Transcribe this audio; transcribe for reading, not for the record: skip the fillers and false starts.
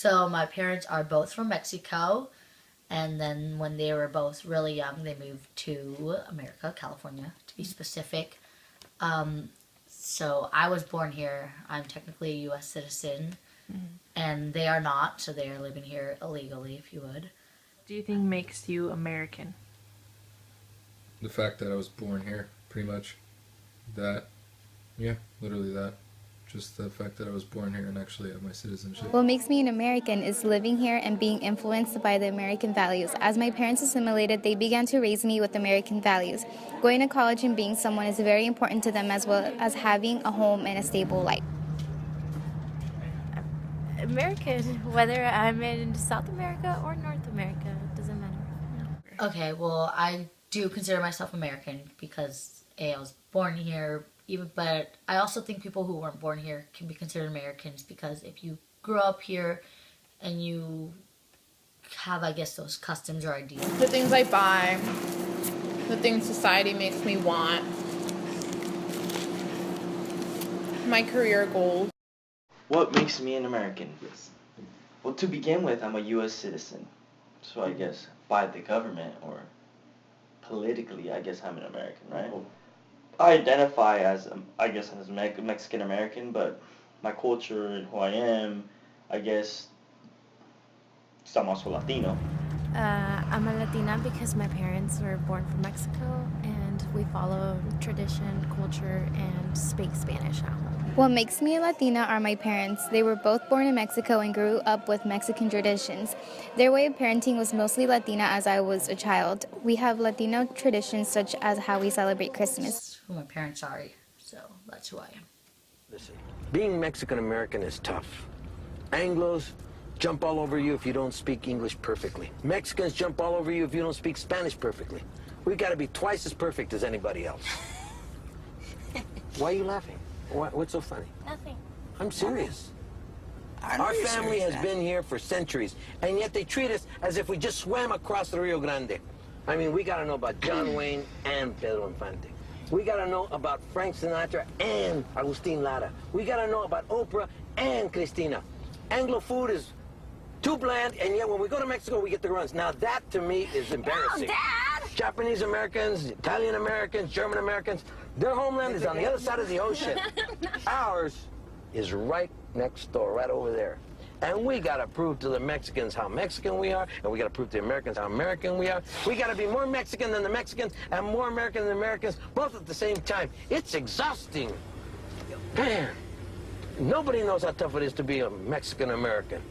So my parents are both from Mexico, and then when they were both really young, they moved to America, California, to be specific. So I was born here. I'm technically a U.S. citizen, and they are not, so they are living here illegally, if you would. Do you think makes you American? The fact that I was born here, pretty much. That, yeah, literally that. Just the fact that I was born here and actually have my citizenship. What makes me an American is living here and being influenced by the American values. As my parents assimilated, they began to raise me with American values. Going to college and being someone is very important to them, as well as having a home and a stable life. American, whether I'm in South America or North America, it doesn't matter. No. Okay, well, I do consider myself American because I was born here. But I also think people who weren't born here can be considered Americans because if you grew up here and you have, I guess, those customs or ideas. The things I buy, the things society makes me want, my career goals. What makes me an American? Well, to begin with, I'm a U.S. citizen. So I guess by the government or politically, I guess I'm an American, right? I identify as, I guess, as Mexican American, but my culture and who I am, I guess, I'm also Latino. I'm a Latina because my parents were born from Mexico and we follow tradition, culture, and speak Spanish at home. What makes me a Latina are my parents. They were both born in Mexico and grew up with Mexican traditions. Their way of parenting was mostly Latina as I was a child. We have Latino traditions such as how we celebrate Christmas. That's who my parents are, so that's who I am. Listen, being Mexican-American is tough. Anglos jump all over you if you don't speak English perfectly. Mexicans jump all over you if you don't speak Spanish perfectly. We gotta be twice as perfect as anybody else. Why are you laughing? What's so funny? Nothing. I'm serious. Our family has been here for centuries, and yet they treat us as if we just swam across the Rio Grande. I mean, we gotta know about John Wayne and Pedro Infante. We gotta know about Frank Sinatra and Agustin Lara. We gotta know about Oprah and Christina. Anglo food is too bland, and yet when we go to Mexico, we get the runs. Now that, to me, is embarrassing. No, Dad! Japanese Americans, Italian Americans, German Americans, their homeland is on the other side of the ocean. Ours is right next door, right over there. And we gotta prove to the Mexicans how Mexican we are, and we gotta prove to the Americans how American we are. We gotta be more Mexican than the Mexicans and more American than the Americans, both at the same time. It's exhausting. Man, nobody knows how tough it is to be a Mexican American.